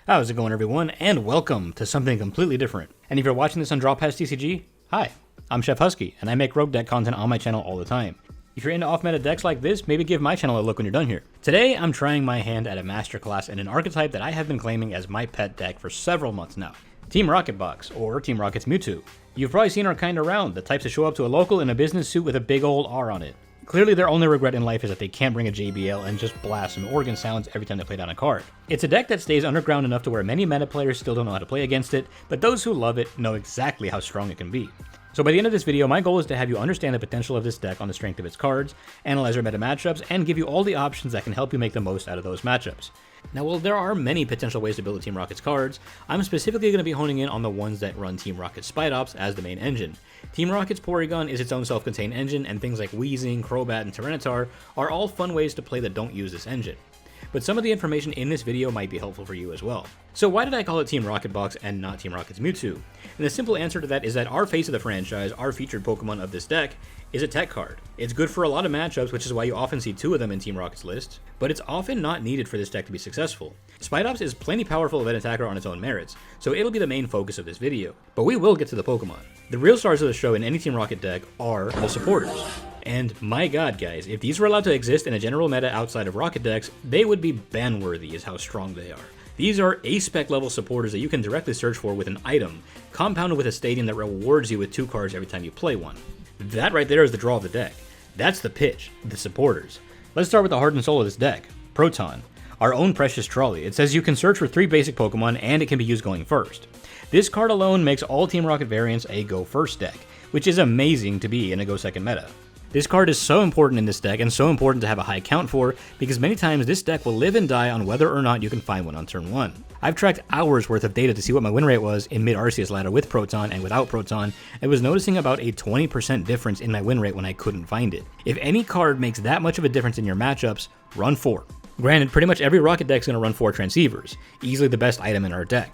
How's it going, everyone, and welcome to something completely different. And if you're watching this on Draw Pass TCG, hi, I'm Chef Husky, and I make rogue deck content on my channel all the time. If you're into off-meta decks like this, maybe give my channel a look when you're done here. Today, I'm trying my hand at a Masterclass in an archetype that I have been claiming as my pet deck for several months now. Team Rocket Box, or Team Rocket's Mewtwo. You've probably seen our kind around, the types that show up to a local in a business suit with a big old R on it. Clearly their only regret in life is that they can't bring a JBL and just blast some organ sounds every time they play down a card. It's a deck that stays underground enough to where many meta players still don't know how to play against it, but those who love it know exactly how strong it can be. So by the end of this video, my goal is to have you understand the potential of this deck on the strength of its cards, analyze our meta matchups, and give you all the options that can help you make the most out of those matchups. Now, while there are many potential ways to build Team Rocket's cards, I'm specifically going to be honing in on the ones that run Team Rocket's Spidops as the main engine. Team Rocket's Porygon is its own self-contained engine, and things like Weezing, Crobat, and Tyranitar are all fun ways to play that don't use this engine. But some of the information in this video might be helpful for you as well. So why did I call it Team Rocket Box and not Team Rocket's Mewtwo? And the simple answer to that is that our face of the franchise, our featured Pokemon of this deck, is a tech card. It's good for a lot of matchups, which is why you often see two of them in Team Rocket's list, but it's often not needed for this deck to be successful. Spidops is plenty powerful of an attacker on its own merits, so it'll be the main focus of this video. But we will get to the Pokemon. The real stars of the show in any Team Rocket deck are the supporters. And my god, guys, if these were allowed to exist in a general meta outside of Rocket decks, they would be ban-worthy is how strong they are. These are A-spec level supporters that you can directly search for with an item, compounded with a stadium that rewards you with 2 cards every time you play one. That right there is the draw of the deck. That's the pitch, the supporters. Let's start with the heart and soul of this deck, Proton. Our own precious trolley. It says you can search for 3 basic Pokemon and it can be used going first. This card alone makes all Team Rocket variants a go first deck, which is amazing to be in a go second meta. This card is so important in this deck and so important to have a high count for because many times this deck will live and die on whether or not you can find one on turn 1. I've tracked hours worth of data to see what my win rate was in mid Arceus ladder with Proton and without Proton, and was noticing about a 20% difference in my win rate when I couldn't find it. If any card makes that much of a difference in your matchups, run 4. Granted, pretty much every Rocket deck is going to run 4 Transceivers, easily the best item in our deck.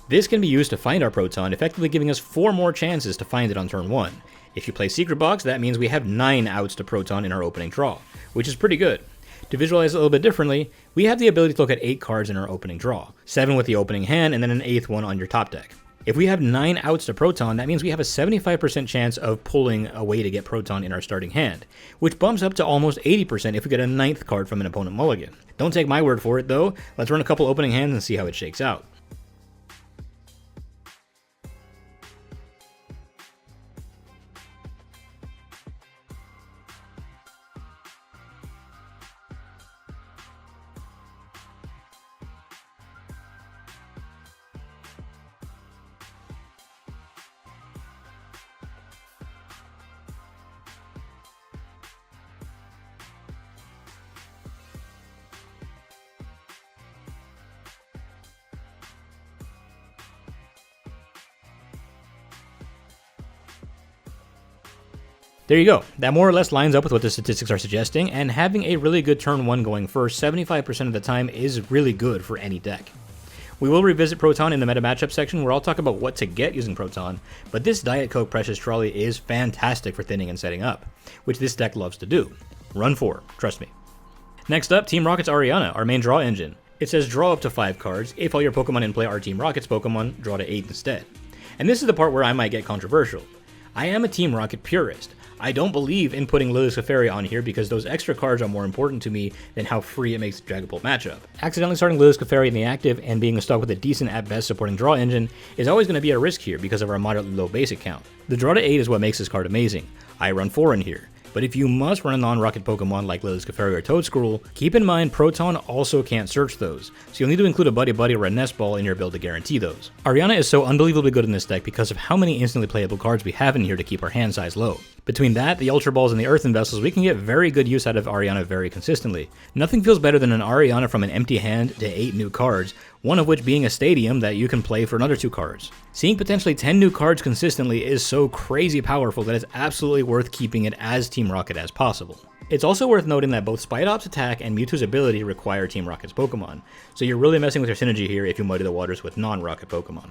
This can be used to find our Proton, effectively giving us 4 more chances to find it on turn 1. If you play Secret Box, that means we have 9 outs to Proton in our opening draw, which is pretty good. To visualize it a little bit differently, we have the ability to look at 8 cards in our opening draw, 7 with the opening hand, and then an 8th one on your top deck. If we have 9 outs to Proton, that means we have a 75% chance of pulling a way to get Proton in our starting hand, which bumps up to almost 80% if we get a 9th card from an opponent mulligan. Don't take my word for it though, let's run a couple opening hands and see how it shakes out. There you go. That more or less lines up with what the statistics are suggesting, and having a really good turn 1 going first 75% of the time is really good for any deck. We will revisit Proton in the meta matchup section where I'll talk about what to get using Proton, but this Diet Coke Precious Trolley is fantastic for thinning and setting up, which this deck loves to do. Run 4, trust me. Next up, Team Rocket's Ariana, our main draw engine. It says draw up to 5 cards. If all your Pokemon in play are Team Rocket's Pokemon, draw to 8 instead. And this is the part where I might get controversial. I am a Team Rocket purist. I don't believe in putting Lili's Clefairy on here because those extra cards are more important to me than how free it makes the Dragapult matchup. Accidentally starting Lili's Clefairy in the active and being stuck with a decent at best supporting draw engine is always going to be a risk here because of our moderately low basic count. The draw to 8 is what makes this card amazing. I run 4 in here. But if you must run a non-Rocket Pokemon like Lili's Clefairy or Toedscruel, keep in mind Proton also can't search those, so you'll need to include a Buddy Buddy or a Nest Ball in your build to guarantee those. Ariana is so unbelievably good in this deck because of how many instantly playable cards we have in here to keep our hand size low. Between that, the Ultra Balls, and the Earthen Vessels, we can get very good use out of Ariana very consistently. Nothing feels better than an Ariana from an empty hand to 8 new cards, one of which being a stadium that you can play for another 2 cards. Seeing potentially 10 new cards consistently is so crazy powerful that it's absolutely worth keeping it as Team Rocket as possible. It's also worth noting that both Spidops' attack and Mewtwo's ability require Team Rocket's Pokemon, so you're really messing with your synergy here if you muddy the waters with non-Rocket Pokemon.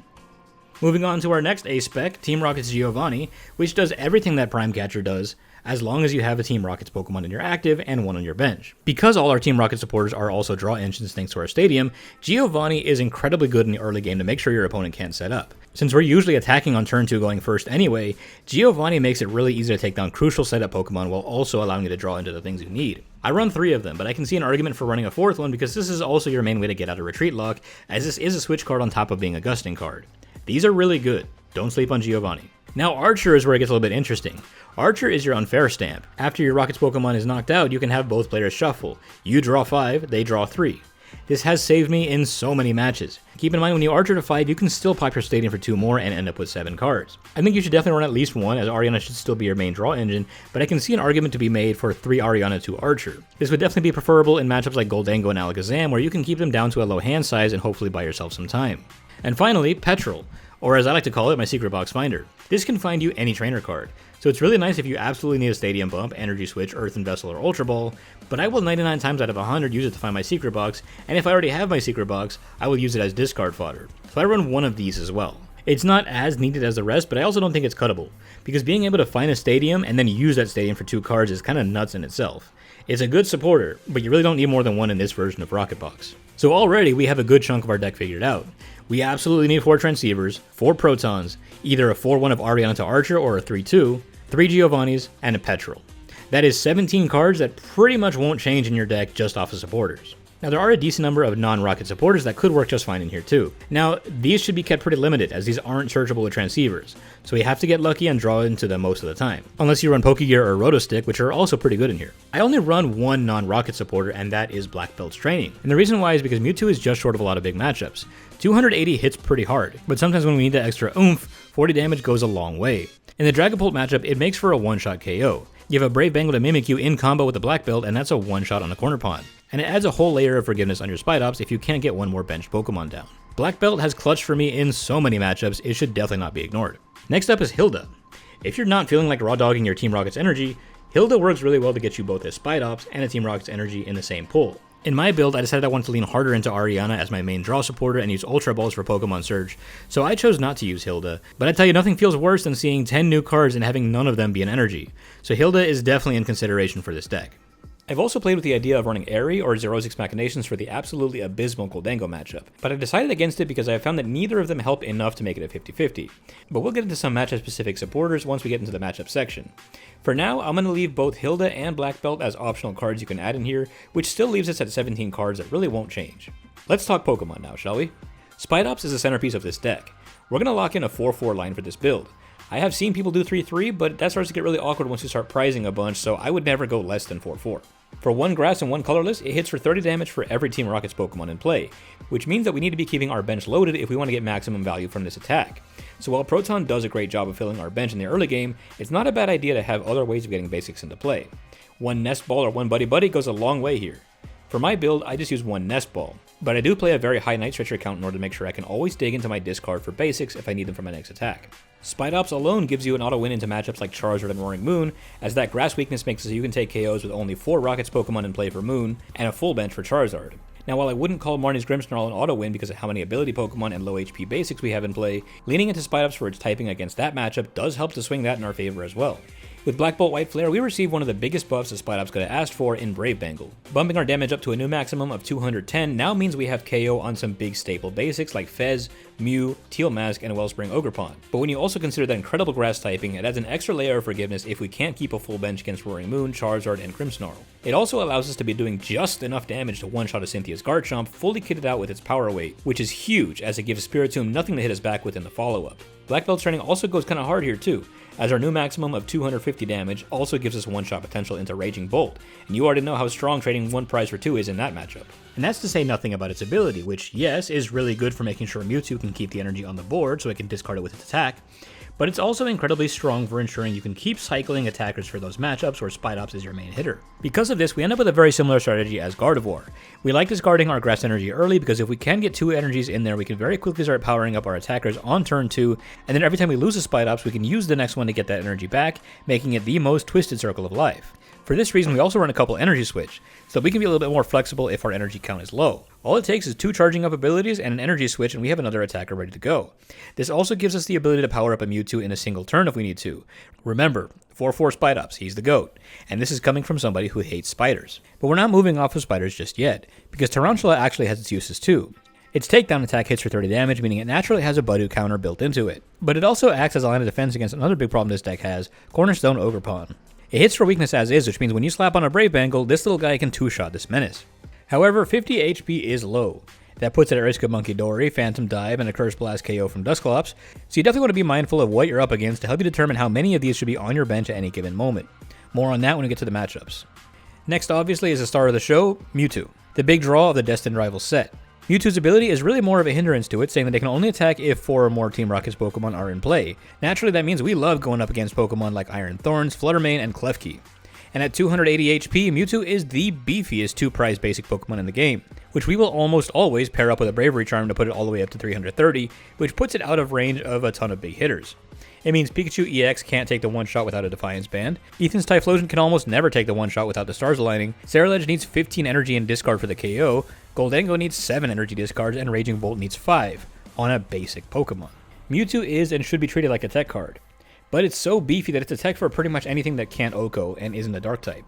Moving on to our next A-Spec, Team Rocket's Giovanni, which does everything that Prime Catcher does, as long as you have a Team Rocket's Pokemon in your active and one on your bench. Because all our Team Rocket supporters are also draw engines thanks to our stadium, Giovanni is incredibly good in the early game to make sure your opponent can't set up. Since we're usually attacking on turn 2 going first anyway, Giovanni makes it really easy to take down crucial setup Pokemon while also allowing you to draw into the things you need. I run 3 of them, but I can see an argument for running a 4th one because this is also your main way to get out of retreat lock, as this is a switch card on top of being a gusting card. These are really good. Don't sleep on Giovanni. Now Archer is where it gets a little bit interesting. Archer is your unfair stamp. After your Rocket's Pokemon is knocked out, you can have both players shuffle. You draw 5, they draw 3. This has saved me in so many matches. Keep in mind, when you Archer to 5, you can still pop your stadium for 2 more and end up with 7 cards. I think you should definitely run at least 1, as Ariana should still be your main draw engine, but I can see an argument to be made for 3 Ariana, 2 Archer. This would definitely be preferable in matchups like Goldango and Alakazam, where you can keep them down to a low hand size and hopefully buy yourself some time. And finally, Petrol, or as I like to call it, my Secret Box Finder. This can find you any trainer card, so it's really nice if you absolutely need a Stadium Bump, Energy Switch, Earthen Vessel, or Ultra Ball, but I will 99 times out of 100 use it to find my Secret Box, and if I already have my Secret Box, I will use it as discard fodder. So I run one of these as well. It's not as needed as the rest, but I also don't think it's cuttable, because being able to find a Stadium and then use that Stadium for 2 cards is kind of nuts in itself. It's a good supporter, but you really don't need more than 1 in this version of Rocket Box. So already we have a good chunk of our deck figured out. We absolutely need 4 Transceivers, 4 Protons, either a 4-1 of Ariana to Archer or a 3-2, 3 Giovannis, and a Petrol. That is 17 cards that pretty much won't change in your deck just off of supporters. Now there are a decent number of non-Rocket supporters that could work just fine in here too. Now these should be kept pretty limited as these aren't searchable with Transceivers, so we have to get lucky and draw into them most of the time. Unless you run Pokegear or Rotostick, which are also pretty good in here. I only run 1 non-Rocket supporter, and that is Black Belt's Training. And the reason why is because Mewtwo is just short of a lot of big matchups. 280 hits pretty hard, but sometimes when we need that extra oomph, 40 damage goes a long way. In the Dragapult matchup, it makes for a one-shot KO. You have a Brave Bengal to Mimikyu in combo with the Black Belt, and that's a one-shot on a corner pawn. And it adds a whole layer of forgiveness on your Spidops if you can't get 1 more benched Pokemon down. Black Belt has clutched for me in so many matchups, it should definitely not be ignored. Next up is Hilda. If you're not feeling like raw dogging your Team Rocket's energy, Hilda works really well to get you both a Spidops and a Team Rocket's energy in the same pool. In my build, I decided I wanted to lean harder into Ariana as my main draw supporter and use Ultra Balls for Pokemon Surge, so I chose not to use Hilda, but I tell you, nothing feels worse than seeing 10 new cards and having none of them be an energy, so Hilda is definitely in consideration for this deck. I've also played with the idea of running Airy or Xerosic Machinations for the absolutely abysmal Goldango matchup, but I decided against it because I have found that neither of them help enough to make it a 50-50. But we'll get into some matchup-specific supporters once we get into the matchup section. For now, I'm going to leave both Hilda and Black Belt as optional cards you can add in here, which still leaves us at 17 cards that really won't change. Let's talk Pokemon now, shall we? Spidops is the centerpiece of this deck. We're going to lock in a 4-4 line for this build. I have seen people do 3-3, but that starts to get really awkward once you start prizing a bunch, so I would never go less than 4-4. For 1 grass and 1 colorless, it hits for 30 damage for every Team Rocket's Pokemon in play, which means that we need to be keeping our bench loaded if we want to get maximum value from this attack. So while Proton does a great job of filling our bench in the early game, it's not a bad idea to have other ways of getting basics into play. 1 Nest Ball or 1 Buddy Buddy goes a long way here. For my build, I just use 1 Nest Ball, but I do play a very high Night Stretcher count in order to make sure I can always dig into my discard for basics if I need them for my next attack. Spidops alone gives you an auto win into matchups like Charizard and Roaring Moon, as that grass weakness makes it so you can take KOs with only 4 Rockets Pokemon in play for Moon, and a full bench for Charizard. Now while I wouldn't call Marnie's Grimmsnarl an auto win because of how many ability Pokemon and low HP basics we have in play, leaning into Spidops for its typing against that matchup does help to swing that in our favor as well. With Black Bolt White Flare, we receive one of the biggest buffs that Spidops could have asked for in Brave Bengal. Bumping our damage up to a new maximum of 210 now means we have KO on some big staple basics like Fez, Mew, Teal Mask, and Wellspring Ogerpon. But when you also consider that incredible grass typing, it adds an extra layer of forgiveness if we can't keep a full bench against Roaring Moon, Charizard, and Grimmsnarl. It also allows us to be doing just enough damage to one-shot a Cynthia's Garchomp, fully kitted out with its power weight, which is huge as it gives Spiritomb nothing to hit us back with in the follow-up. Black Belt's training also goes kinda hard here too, as our new maximum of 250 damage also gives us one-shot potential into Raging Bolt, and you already know how strong trading 1 prize for 2 is in that matchup. And that's to say nothing about its ability, which yes, is really good for making sure Mewtwo can keep the energy on the board so it can discard it with its attack, but it's also incredibly strong for ensuring you can keep cycling attackers for those matchups where Spidops is your main hitter. Because of this, we end up with a very similar strategy as Gardevoir. We like discarding our grass energy early because if we can get 2 energies in there, we can very quickly start powering up our attackers on turn 2, and then every time we lose a Spidops, we can use the next one to get that energy back, making it the most twisted circle of life. For this reason, we also run a couple energy switch, so we can be a little bit more flexible if our energy count is low. All it takes is 2 charging up abilities and an energy switch, and we have another attacker ready to go. This also gives us the ability to power up a Mewtwo in a single turn if we need to. Remember, 4-4 Spidops, he's the GOAT, and this is coming from somebody who hates spiders. But we're not moving off of spiders just yet, because Tarountula actually has its uses too. Its takedown attack hits for 30 damage, meaning it naturally has a Budu counter built into it. But it also acts as a line of defense against another big problem this deck has, Cornerstone Ogerpon. It hits for weakness as is, which means when you slap on a Brave Bangle, this little guy can 2-shot this menace. However, 50 HP is low. That puts it at risk of Monkey Dory, Phantom Dive, and a Curse Blast KO from Dusclops, so you definitely want to be mindful of what you're up against to help you determine how many of these should be on your bench at any given moment. More on that when we get to the matchups. Next, obviously, is the star of the show, Mewtwo, the big draw of the Destined Rivals set. Mewtwo's ability is really more of a hindrance to it, saying that they can only attack if 4 or more Team Rocket's Pokemon are in play. Naturally, that means we love going up against Pokemon like Iron Thorns, Fluttermane, and Klefki. And at 280 HP, Mewtwo is the beefiest 2-prize basic Pokemon in the game, which we will almost always pair up with a Bravery Charm to put it all the way up to 330, which puts it out of range of a ton of big hitters. It means Pikachu EX can't take the one-shot without a Defiance Band, Ethan's Typhlosion can almost never take the one-shot without the stars aligning, Ceruledge needs 15 energy and discard for the KO, Goldengo needs 7 energy discards, and Raging Bolt needs 5, on a basic Pokemon. Mewtwo is and should be treated like a tech card, but it's so beefy that it's a tech for pretty much anything that can't OHKO and isn't a dark type.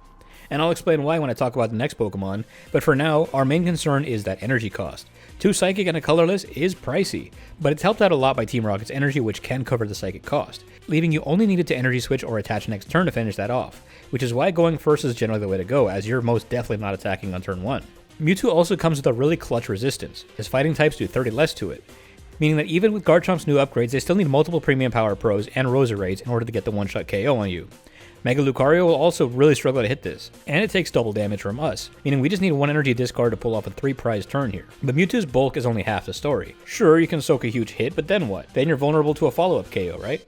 And I'll explain why when I talk about the next Pokemon, but for now, our main concern is that energy cost. 2 Psychic and a Colorless is pricey, but it's helped out a lot by Team Rocket's energy, which can cover the Psychic cost, leaving you only needed to energy switch or attach next turn to finish that off, which is why going first is generally the way to go, as you're most definitely not attacking on turn 1. Mewtwo also comes with a really clutch resistance, as fighting types do 30 less to it, meaning that even with Garchomp's new upgrades, they still need multiple premium power pros and Roserades in order to get the one-shot KO on you. Mega Lucario will also really struggle to hit this, and it takes double damage from us, meaning we just need 1 energy discard to pull off a 3-prize turn here. But Mewtwo's bulk is only half the story. Sure, you can soak a huge hit, but then what? Then you're vulnerable to a follow-up KO, right?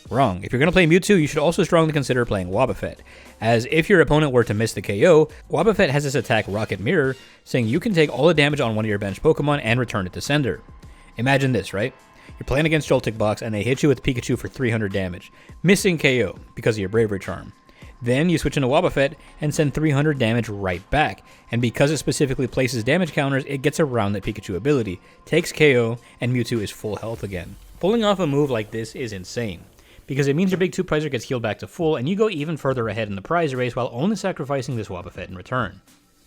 Wrong. If you're going to play Mewtwo, you should also strongly consider playing Wobbuffet, as if your opponent were to miss the KO, Wobbuffet has this attack Rocket Mirror, saying you can take all the damage on one of your bench Pokemon and return it to sender. Imagine this, right? You're playing against Joltik Box and they hit you with Pikachu for 300 damage, missing KO because of your Bravery Charm. Then you switch into Wobbuffet and send 300 damage right back, and because it specifically places damage counters, it gets around that Pikachu ability, takes KO, and Mewtwo is full health again. Pulling off a move like this is insane, because it means your big 2-prizer gets healed back to full, and you go even further ahead in the prize race while only sacrificing this Wobbuffet in return.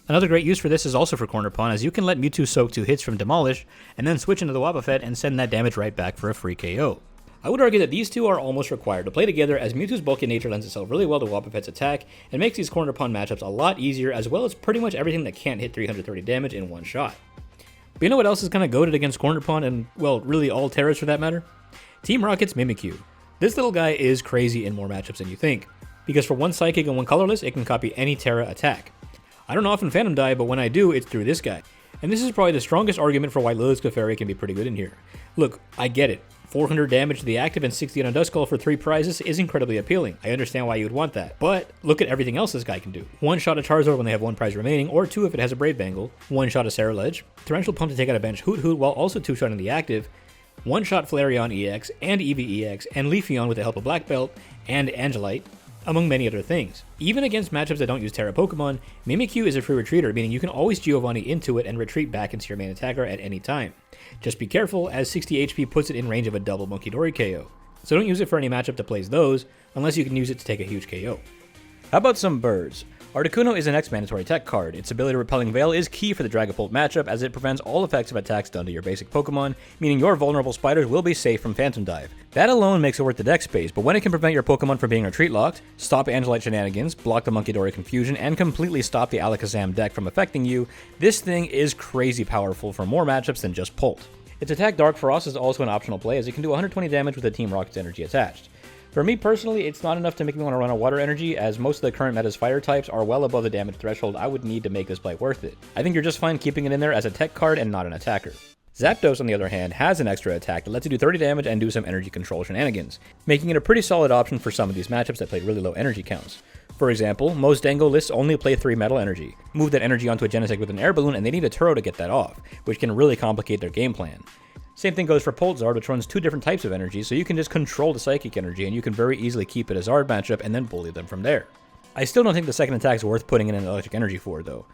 Another great use for this is also for Corner Pawn, as you can let Mewtwo soak 2 hits from Demolish, and then switch into the Wobbuffet and send that damage right back for a free KO. I would argue that these two are almost required to play together, as Mewtwo's bulky nature lends itself really well to Wobbuffet's attack, and makes these Corner Pawn matchups a lot easier, as well as pretty much everything that can't hit 330 damage in one shot. But you know what else is kind of goated against Corner Pawn, and, well, really all Terras for that matter? Team Rocket's Mimikyu. This little guy is crazy in more matchups than you think, because for 1 Psychic and 1 Colorless, it can copy any Terra attack. I don't often Phantom Dive, but when I do, it's through this guy. And this is probably the strongest argument for why Lilith's Clefairy can be pretty good in here. Look, I get it. 400 damage to the active and 60 on a Duskull for 3 prizes is incredibly appealing. I understand why you would want that. But look at everything else this guy can do. 1-shot a Charizard when they have 1 prize remaining, or 2 if it has a Brave Bangle. 1-shot a Ceruledge. Torrential Pump to take out a bench Hoot Hoot while also 2-shotting the active. 1-shot Flareon EX and Eevee EX and Leafeon with the help of Black Belt and Angelite, among many other things. Even against matchups that don't use Terra Pokemon, Mimikyu is a free retreater, meaning you can always Giovanni into it and retreat back into your main attacker at any time. Just be careful, as 60 HP puts it in range of a double Monkey Dory KO. So don't use it for any matchup that plays those, unless you can use it to take a huge KO. How about some birds? Articuno is the next mandatory tech card. Its ability Repelling Veil is key for the Dragapult matchup, as it prevents all effects of attacks done to your basic Pokemon, meaning your vulnerable spiders will be safe from Phantom Dive. That alone makes it worth the deck space, but when it can prevent your Pokemon from being retreat locked, stop Angelite shenanigans, block the Monkey Dory confusion, and completely stop the Alakazam deck from affecting you, this thing is crazy powerful for more matchups than just Pult. Its attack Dark Frost is also an optional play, as it can do 120 damage with a Team Rocket's energy attached. For me personally, it's not enough to make me want to run a water energy, as most of the current meta's fire types are well above the damage threshold I would need to make this play worth it. I think you're just fine keeping it in there as a tech card and not an attacker. Zapdos, on the other hand, has an extra attack that lets you do 30 damage and do some energy control shenanigans, making it a pretty solid option for some of these matchups that play really low energy counts. For example, most Dango lists only play 3 metal energy. Move that energy onto a Genesect with an air balloon and they need a Turo to get that off, which can really complicate their game plan. Same thing goes for Poltzard, which runs 2 different types of energy, so you can just control the Psychic energy and you can very easily keep it a Zard matchup and then bully them from there. I still don't think the second attack is worth putting in an electric energy for, though.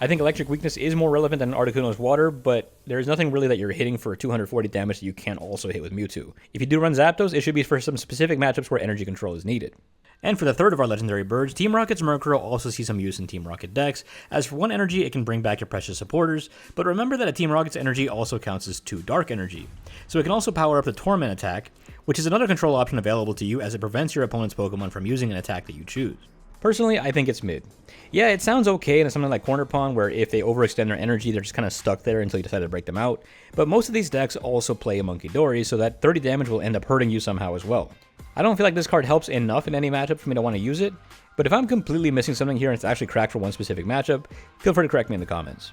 I think electric weakness is more relevant than Articuno's water, but there's nothing really that you're hitting for 240 damage that you can't also hit with Mewtwo. If you do run Zapdos, it should be for some specific matchups where energy control is needed. And for the third of our legendary birds, Team Rocket's Murkrow also sees some use in Team Rocket decks, as for 1 energy it can bring back your precious supporters, but remember that a Team Rocket's energy also counts as 2 dark energy. So it can also power up the Torment attack, which is another control option available to you as it prevents your opponent's Pokemon from using an attack that you choose. Personally, I think it's mid. Yeah, it sounds okay in something like Corner Pond, where if they overextend their energy, they're just kind of stuck there until you decide to break them out, but most of these decks also play a Munkidori, so that 30 damage will end up hurting you somehow as well. I don't feel like this card helps enough in any matchup for me to want to use it, but if I'm completely missing something here and it's actually cracked for one specific matchup, feel free to correct me in the comments.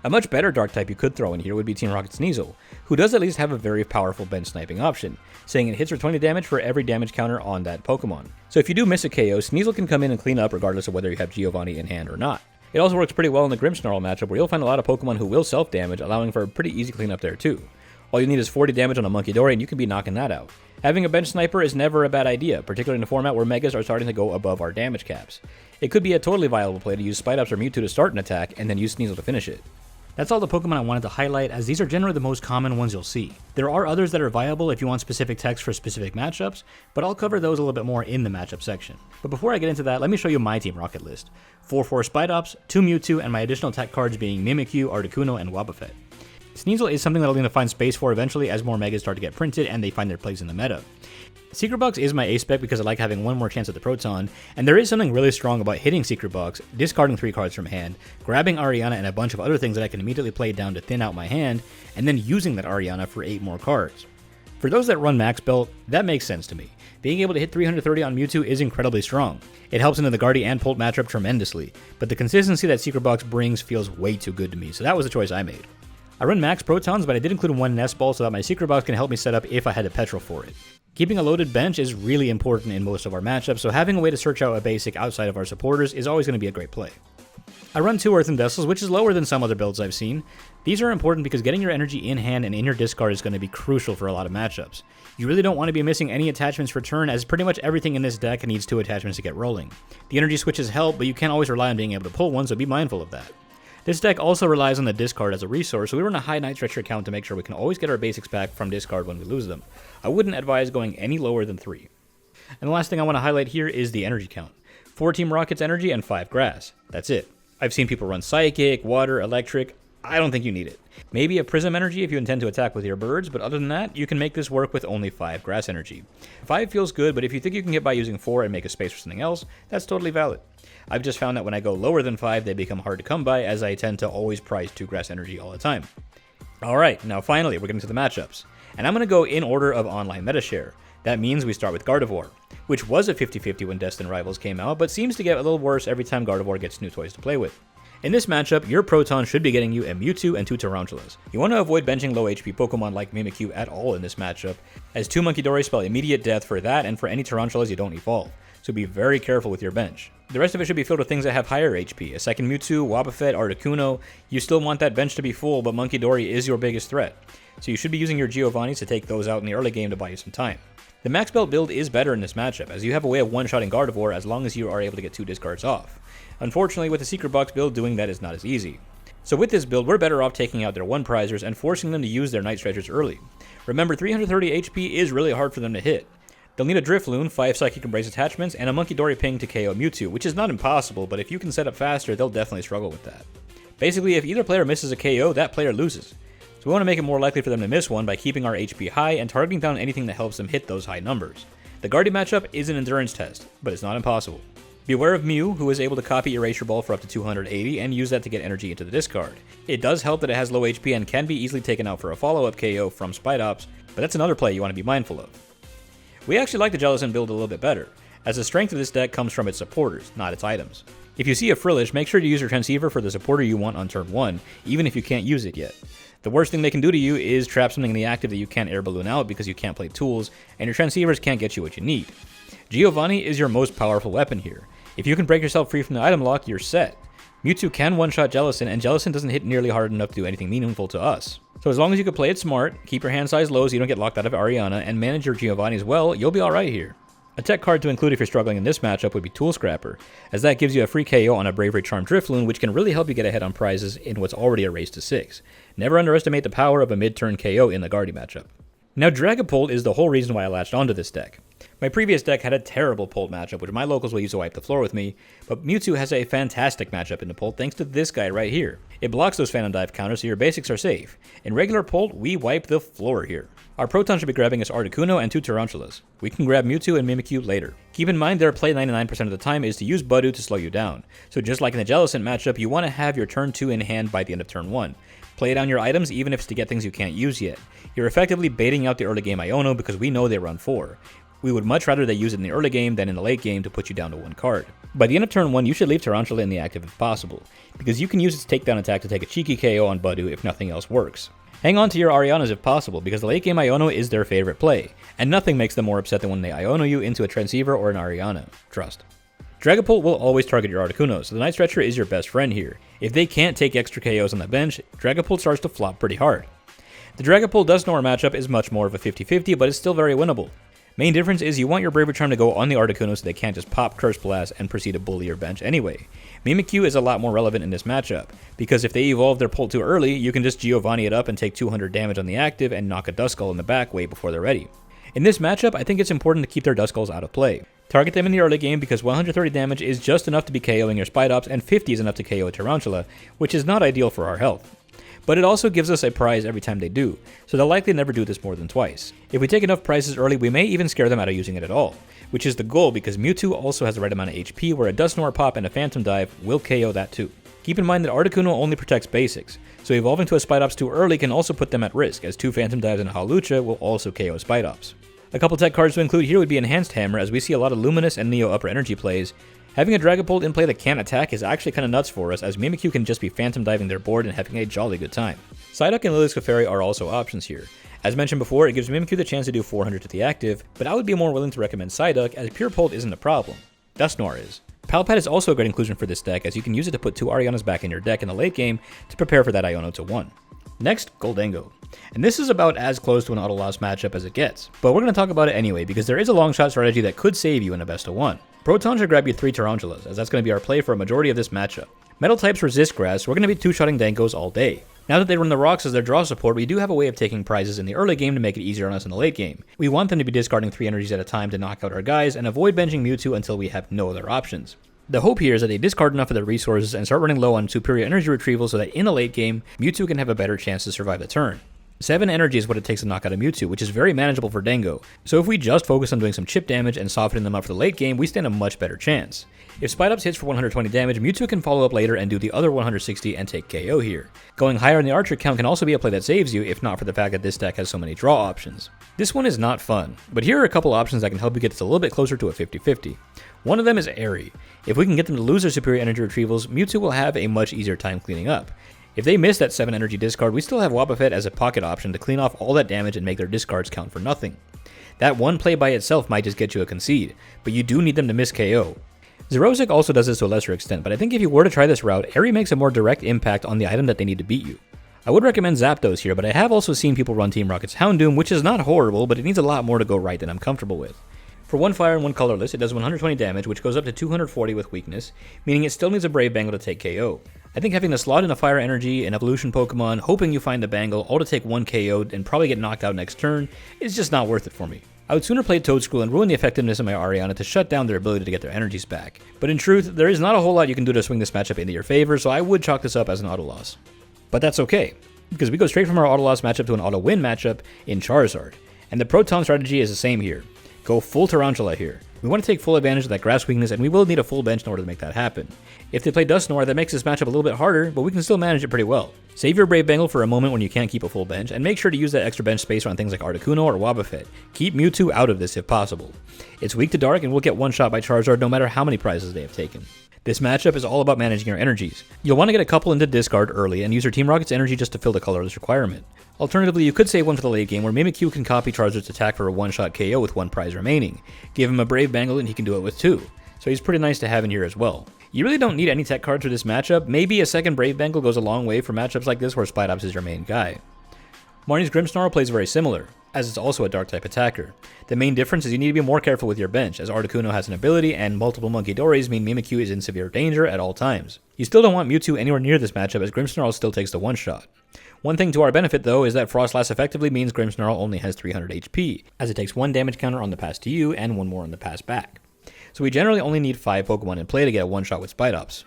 A much better dark type you could throw in here would be Team Rocket's Sneasel, who does at least have a very powerful bench sniping option, saying it hits for 20 damage for every damage counter on that Pokemon. So if you do miss a KO, Sneasel can come in and clean up regardless of whether you have Giovanni in hand or not. It also works pretty well in the Grimmsnarl matchup, where you'll find a lot of Pokemon who will self-damage, allowing for a pretty easy cleanup there too. All you need is 40 damage on a Munkidori and you can be knocking that out. Having a bench sniper is never a bad idea, particularly in a format where Megas are starting to go above our damage caps. It could be a totally viable play to use Spidops or Mewtwo to start an attack and then use Sneasel to finish it. That's all the Pokemon I wanted to highlight, as these are generally the most common ones you'll see. There are others that are viable if you want specific text for specific matchups, but I'll cover those a little bit more in the matchup section. But before I get into that, let me show you my Team Rocket list. 4 Spidops, 2 Mewtwo, and my additional tech cards being Mimikyu, Articuno, and Wobbuffet. Sneasel is something that I'll need to find space for eventually as more Megas start to get printed and they find their place in the meta. Secret Box is my ace spec because I like having one more chance at the Proton, and there is something really strong about hitting Secret Box, discarding 3 cards from hand, grabbing Ariana and a bunch of other things that I can immediately play down to thin out my hand, and then using that Ariana for 8 more cards. For those that run Max Belt, that makes sense to me. Being able to hit 330 on Mewtwo is incredibly strong. It helps into the Guardy and Pult matchup tremendously, but the consistency that Secret Box brings feels way too good to me, so that was the choice I made. I run max Protons, but I did include 1 Nest Ball so that my Secret Box can help me set up if I had a Petrol for it. Keeping a loaded bench is really important in most of our matchups, so having a way to search out a basic outside of our supporters is always going to be a great play. I run 2 Earthen Vessels, which is lower than some other builds I've seen. These are important because getting your energy in hand and in your discard is going to be crucial for a lot of matchups. You really don't want to be missing any attachments for turn, as pretty much everything in this deck needs 2 attachments to get rolling. The energy switches help, but you can't always rely on being able to pull one, so be mindful of that. This deck also relies on the discard as a resource, so we run a high Night Stretcher count to make sure we can always get our basics back from discard when we lose them. I wouldn't advise going any lower than 3. And the last thing I want to highlight here is the energy count. 4 Team Rocket's energy and 5 grass. That's it. I've seen people run Psychic, Water, Electric. I don't think you need it. Maybe a Prism energy if you intend to attack with your birds, but other than that, you can make this work with only 5 grass energy. 5 feels good, but if you think you can get by using 4 and make a space for something else, that's totally valid. I've just found that when I go lower than 5, they become hard to come by, as I tend to always prize 2 grass energy all the time. Alright, now finally, we're getting to the matchups. And I'm going to go in order of online meta share. That means we start with Gardevoir, which was a 50-50 when Destined Rivals came out, but seems to get a little worse every time Gardevoir gets new toys to play with. In this matchup, your Proton should be getting you a Mewtwo and 2 Tarountulas. You want to avoid benching low HP Pokemon like Mimikyu at all in this matchup, as 2 Munkidori spell immediate death for that and for any Tarountulas you don't evolve, so be very careful with your bench. The rest of it should be filled with things that have higher HP, a second Mewtwo, Wobbuffet, Articuno. You still want that bench to be full, but Munkidori is your biggest threat, so you should be using your Giovannis to take those out in the early game to buy you some time. The Max Belt build is better in this matchup, as you have a way of one-shotting Gardevoir as long as you are able to get 2 discards off. Unfortunately, with the Secret Box build, doing that is not as easy. So with this build, we're better off taking out their 1-prizers and forcing them to use their Night Stretchers early. Remember, 330 HP is really hard for them to hit. They'll need a Drifloon, 5 Psychic Embrace attachments, and a Munkidori Ping to KO Mewtwo, which is not impossible, but if you can set up faster, they'll definitely struggle with that. Basically, if either player misses a KO, that player loses. So we want to make it more likely for them to miss one by keeping our HP high and targeting down anything that helps them hit those high numbers. The Guardian matchup is an endurance test, but it's not impossible. Beware of Mew, who is able to copy Erasure Ball for up to 280 and use that to get energy into the discard. It does help that it has low HP and can be easily taken out for a follow-up KO from Spidops, but that's another play you want to be mindful of. We actually like the Jellicent build a little bit better, as the strength of this deck comes from its supporters, not its items. If you see a Frillish, make sure to use your Transceiver for the supporter you want on turn 1, even if you can't use it yet. The worst thing they can do to you is trap something in the active that you can't air balloon out because you can't play tools, and your Transceivers can't get you what you need. Giovanni is your most powerful weapon here. If you can break yourself free from the item lock, you're set. Mewtwo can one-shot Jellicent, and Jellicent doesn't hit nearly hard enough to do anything meaningful to us. So as long as you can play it smart, keep your hand size low so you don't get locked out of Ariana, and manage your Giovanni as well, you'll be alright here. A tech card to include if you're struggling in this matchup would be Tool Scrapper, as that gives you a free KO on a Bravery Charm Drifloon, which can really help you get ahead on prizes in what's already a race to 6. Never underestimate the power of a mid-turn KO in the Guardy matchup. Now Dragapult is the whole reason why I latched onto this deck. My previous deck had a terrible Pult matchup, which my locals will use to wipe the floor with me, but Mewtwo has a fantastic matchup in the Pult thanks to this guy right here. It blocks those Phantom Dive counters so your basics are safe. In regular Pult, we wipe the floor here. Our Proton should be grabbing us Articuno and 2 Tarountulas. We can grab Mewtwo and Mimikyu later. Keep in mind their play 99% of the time is to use Budu to slow you down, so just like in the Jellicent matchup, you want to have your turn 2 in hand by the end of turn 1. Play down your items even if it's to get things you can't use yet. You're effectively baiting out the early game Iono because we know they run 4. We would much rather they use it in the early game than in the late game to put you down to 1 card. By the end of turn 1, you should leave Tarountula in the active if possible, because you can use its takedown attack to take a cheeky KO on Budu if nothing else works. Hang on to your Arianas if possible, because the late game Iono is their favorite play, and nothing makes them more upset than when they Iono you into a Transceiver or an Ariana. Trust. Dragapult will always target your Articuno, so the Night Stretcher is your best friend here. If they can't take extra KOs on the bench, Dragapult starts to flop pretty hard. The Dragapult Dusknoir matchup is much more of a 50-50, but it's still very winnable. Main difference is you want your Bravery Charm to go on the Articuno so they can't just pop Curse Blast and proceed to bully your bench anyway. Mimikyu is a lot more relevant in this matchup, because if they evolve their Pult too early, you can just Giovanni it up and take 200 damage on the active and knock a Duskull in the back way before they're ready. In this matchup, I think it's important to keep their Duskulls out of play. Target them in the early game because 130 damage is just enough to be KOing your Spidops and 50 is enough to KO a Tarountula, which is not ideal for our health. But it also gives us a prize every time they do, so they'll likely never do this more than twice. If we take enough prizes early, we may even scare them out of using it at all, which is the goal because Mewtwo also has the right amount of HP where a Dusknoir pop and a Phantom Dive will KO that too. Keep in mind that Articuno only protects basics, so evolving to a Spidops too early can also put them at risk, as 2 Phantom Dives and a Hawlucha will also KO Spidops. A couple tech cards to include here would be Enhanced Hammer, as we see a lot of Luminous and Neo upper energy plays. Having a Dragapult in play that can't attack is actually kinda nuts for us, as Mimikyu can just be Phantom Diving their board and having a jolly good time. Psyduck and Lili's Clefairy are also options here. As mentioned before, it gives Mimikyu the chance to do 400 to the active, but I would be more willing to recommend Psyduck, as pure Pult isn't a problem. Dusknoir is. Palpad is also a great inclusion for this deck, as you can use it to put 2 Arianas back in your deck in the late game to prepare for that Iono to 1. Next, Goldango. And this is about as close to an auto loss matchup as it gets, but we're going to talk about it anyway because there is a long shot strategy that could save you in a best of 1. Proton should grab you 3 Tarountulas, as that's going to be our play for a majority of this matchup. Metal types resist grass, so we're going to be 2-shotting Dankos all day. Now that they run the rocks as their draw support, we do have a way of taking prizes in the early game to make it easier on us in the late game. We want them to be discarding 3 energies at a time to knock out our guys and avoid benching Mewtwo until we have no other options. The hope here is that they discard enough of their resources and start running low on superior energy retrieval so that in the late game, Mewtwo can have a better chance to survive the turn. 7 energy is what it takes to knock out a Mewtwo, which is very manageable for Dango, so if we just focus on doing some chip damage and softening them up for the late game, we stand a much better chance. If Spidops hits for 120 damage, Mewtwo can follow up later and do the other 160 and take KO here. Going higher in the archer count can also be a play that saves you, if not for the fact that this deck has so many draw options. This one is not fun, but here are a couple options that can help you get this a little bit closer to a 50-50. One of them is Airy. If we can get them to lose their superior energy retrievals, Mewtwo will have a much easier time cleaning up. If they miss that 7 energy discard, we still have Wobbuffet as a pocket option to clean off all that damage and make their discards count for nothing. That one play by itself might just get you a concede, but you do need them to miss KO. Xerosic also does this to a lesser extent, but I think if you were to try this route, Airy makes a more direct impact on the item that they need to beat you. I would recommend Zapdos here, but I have also seen people run Team Rocket's Houndoom, which is not horrible, but it needs a lot more to go right than I'm comfortable with. For 1 fire and 1 colorless, it does 120 damage, which goes up to 240 with weakness, meaning it still needs a Brave Bangle to take KO. I think having to slot in a Fire Energy, an Evolution Pokemon, hoping you find the Bangle, all to take 1 KO and probably get knocked out next turn, is just not worth it for me. I would sooner play Toadstool and ruin the effectiveness of my Ariana to shut down their ability to get their energies back. But in truth, there is not a whole lot you can do to swing this matchup into your favor, so I would chalk this up as an auto loss. But that's okay, because we go straight from our auto loss matchup to an auto win matchup in Charizard. And the Proton strategy is the same here. Go full Tarountula here. We want to take full advantage of that grass weakness, and we will need a full bench in order to make that happen. If they play Dusknoir, that makes this matchup a little bit harder, but we can still manage it pretty well. Save your Brave Bangle for a moment when you can't keep a full bench, and make sure to use that extra bench space on things like Articuno or Wobbuffet. Keep Mewtwo out of this if possible. It's weak to dark, and we'll get one shot by Charizard no matter how many prizes they have taken. This matchup is all about managing your energies. You'll want to get a couple into discard early and use your Team Rocket's energy just to fill the colorless requirement. Alternatively, you could save one for the late game where Mimikyu can copy Charizard's attack for a one-shot KO with 1 prize remaining. Give him a Brave Bangle and he can do it with 2. So he's pretty nice to have in here as well. You really don't need any tech cards for this matchup. Maybe a second Brave Bangle goes a long way for matchups like this where Spidops is your main guy. Marnie's Grimmsnarl plays very similar. as it's also a dark type attacker. The main difference is you need to be more careful with your bench, as Articuno has an ability and multiple Monkey-Dories mean Mimikyu is in severe danger at all times. You still don't want Mewtwo anywhere near this matchup, as Grimmsnarl still takes the one-shot. One thing to our benefit though is that Frost Lass effectively means Grimmsnarl only has 300 HP, as it takes 1 damage counter on the pass to you and 1 more on the pass back. So we generally only need 5 Pokemon in play to get a one-shot with Spidops.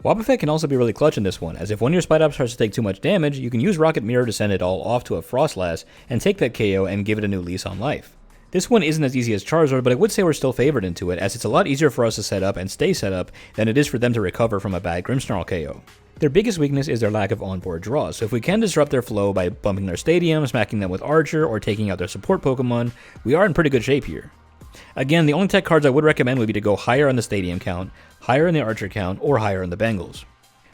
Wobbuffet can also be really clutch in this one, as if one of your Spidops starts to take too much damage, you can use Rocket Mirror to send it all off to a Frost Lass and take that KO and give it a new lease on life. This one isn't as easy as Charizard, but I would say we're still favored into it, as it's a lot easier for us to set up and stay set up than it is for them to recover from a bad Grimmsnarl KO. Their biggest weakness is their lack of onboard draws, so if we can disrupt their flow by bumping their stadium, smacking them with Archer, or taking out their support Pokemon, we are in pretty good shape here. Again, the only tech cards I would recommend would be to go higher on the stadium count, higher in the Archer count, or higher in the Bengals.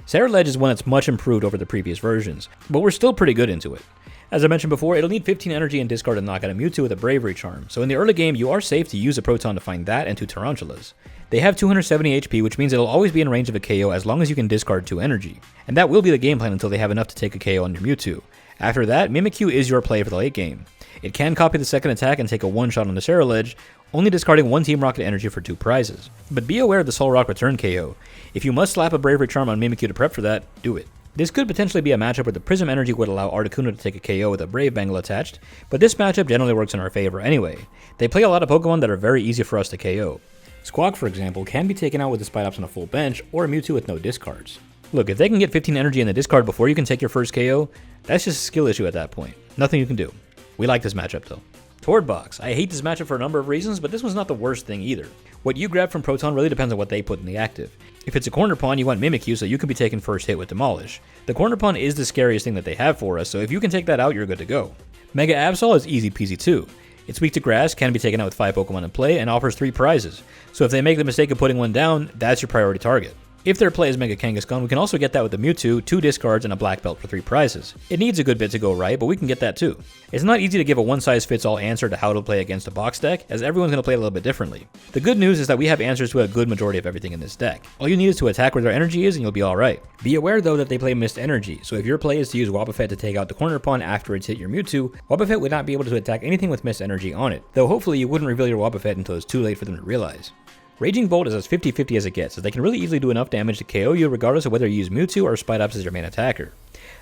Sarah Ledge is one that's much improved over the previous versions, but we're still pretty good into it. As I mentioned before, it'll need 15 energy and discard to knock out a Mewtwo with a Bravery Charm, so in the early game you are safe to use a Proton to find that and 2 Tarountulas. They have 270 HP, which means it'll always be in range of a KO as long as you can discard 2 energy, and that will be the game plan until they have enough to take a KO on your Mewtwo. After that, Mimikyu is your play for the late game. It can copy the second attack and take a one-shot on the Sarah Ledge, only discarding 1 Team Rocket energy for 2 prizes. But be aware of the Solrock return KO. If you must slap a Bravery Charm on Mimikyu to prep for that, do it. This could potentially be a matchup where the Prism energy would allow Articuno to take a KO with a Brave Bengal attached, but this matchup generally works in our favor anyway. They play a lot of Pokemon that are very easy for us to KO. Squawk, for example, can be taken out with the Spidops on a full bench, or a Mewtwo with no discards. Look, if they can get 15 energy in the discard before you can take your first KO, that's just a skill issue at that point. Nothing you can do. We like this matchup though. Tord Box. I hate this matchup for a number of reasons, but this one's not the worst thing either. What you grab from Proton really depends on what they put in the active. If it's a Corner Pawn, you want Mimikyu so you can be taken first hit with Demolish. The Corner Pawn is the scariest thing that they have for us, so if you can take that out, you're good to go. Mega Absol is easy peasy too. It's weak to grass, can be taken out with 5 Pokemon in play, and offers 3 prizes. So if they make the mistake of putting one down, that's your priority target. If their play is Mega Kangaskhan, we can also get that with the Mewtwo, 2 discards, and a black belt for 3 prizes. It needs a good bit to go right, but we can get that too. It's not easy to give a one-size-fits-all answer to how to play against a box deck, as everyone's going to play a little bit differently. The good news is that we have answers to a good majority of everything in this deck. All you need is to attack where their energy is and you'll be alright. Be aware though that they play Mist Energy, so if your play is to use Wobbuffet to take out the Corner Pawn after it's hit your Mewtwo, Wobbuffet would not be able to attack anything with Mist Energy on it, though hopefully you wouldn't reveal your Wobbuffet until it's too late for them to realize. Raging Bolt is as 50-50 as it gets, as they can really easily do enough damage to KO you regardless of whether you use Mewtwo or Spidops as your main attacker.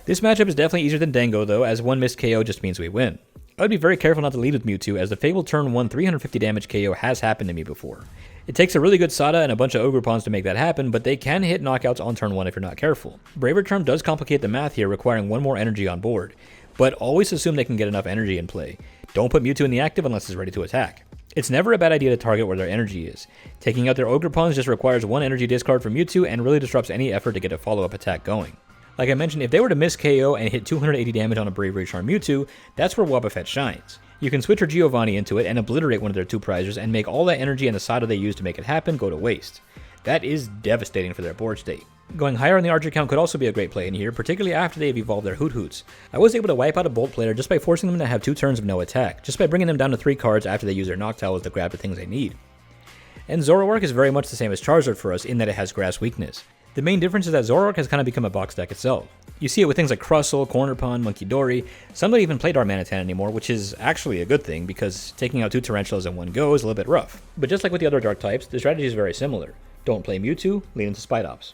This matchup is definitely easier than Dango though, as 1 missed KO just means we win. I would be very careful not to lead with Mewtwo, as the Fabled turn 1 350 damage KO has happened to me before. It takes a really good Sada and a bunch of Ogre Pawns to make that happen, but they can hit knockouts on turn 1 if you're not careful. Bravery Charm does complicate the math here, requiring 1 more energy on board, but always assume they can get enough energy in play. Don't put Mewtwo in the active unless it's ready to attack. It's never a bad idea to target where their energy is. Taking out their Ogre Pawns just requires 1 energy discard from Mewtwo and really disrupts any effort to get a follow-up attack going. Like I mentioned, if they were to miss KO and hit 280 damage on a Bravery Charm Mewtwo, that's where Wobbuffet shines. You can switch your Giovanni into it and obliterate one of their 2 prizes and make all that energy and the Sada they use to make it happen go to waste. That is devastating for their board state. Going higher on the Archer count could also be a great play in here, particularly after they've evolved their Hoot Hoots. I was able to wipe out a Bolt player just by forcing them to have 2 turns of no attack, just by bringing them down to 3 cards after they use their Noctowls to grab the things they need. And Zoroark is very much the same as Charizard for us in that it has grass weakness. The main difference is that Zoroark has kind of become a box deck itself. You see it with things like Crustle, Corner Pawn, Monkey-Dory. Some don't even play Darmanitan anymore, which is actually a good thing because taking out 2 Tarantulas in one go is a little bit rough. But just like with the other dark types, the strategy is very similar. Don't play Mewtwo, lean into Spidops.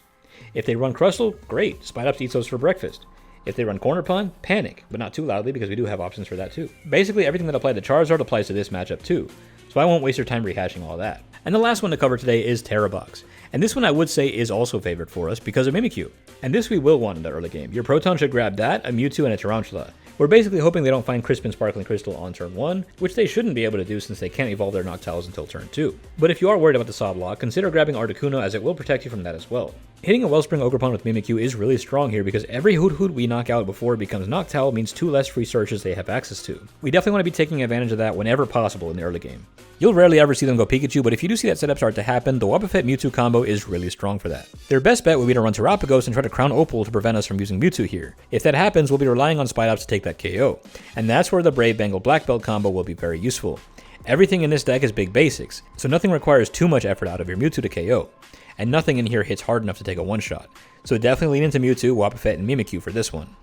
If they run Crustle, great, Spidops eats those for breakfast. If they run Corner Pawn, panic, but not too loudly because we do have options for that too. Basically everything that applied to Charizard applies to this matchup too, so I won't waste your time rehashing all that. And the last one to cover today is Terra Box. And this one I would say is also favored for us because of Mimikyu. And this we will want in the early game. Your Proton should grab that, a Mewtwo, and a Tarountula. We're basically hoping they don't find Crisp and Sparkling Crystal on turn 1, which they shouldn't be able to do since they can't evolve their Noctowls until turn 2. But if you are worried about the Sob Lock, consider grabbing Articuno as it will protect you from that as well. Hitting a Wellspring Ogerpon with Mimikyu is really strong here because every Hoot Hoot we knock out before it becomes Noctowl means 2 less free searches they have access to. We definitely want to be taking advantage of that whenever possible in the early game. You'll rarely ever see them go Pikachu, but if you do see that setup start to happen, the Wobbuffet Mewtwo combo is really strong for that. Their best bet would be to run Terapagos and try to Crown Opal to prevent us from using Mewtwo here. If that happens, we'll be relying on Spidops to take that KO. And that's where the Brave Bengal Black Belt combo will be very useful. Everything in this deck is big basics, so nothing requires too much effort out of your Mewtwo to KO. And nothing in here hits hard enough to take a one-shot. So definitely lean into Mewtwo, Wobbuffet, and Mimikyu for this one.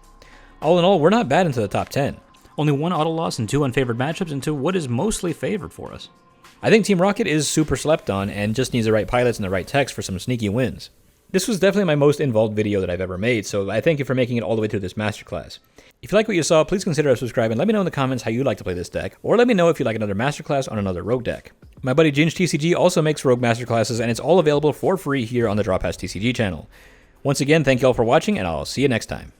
All in all, we're not bad into the top 10. Only 1 auto loss and 2 unfavored matchups into what is mostly favored for us. I think Team Rocket is super slept on and just needs the right pilots and the right techs for some sneaky wins. This was definitely my most involved video that I've ever made, so I thank you for making it all the way through this masterclass. If you like what you saw, please consider subscribing and let me know in the comments how you'd like to play this deck, or let me know if you'd like another masterclass on another Rogue deck. My buddy Ginge TCG also makes Rogue masterclasses, and it's all available for free here on the Draw Pass TCG channel. Once again, thank you all for watching, and I'll see you next time.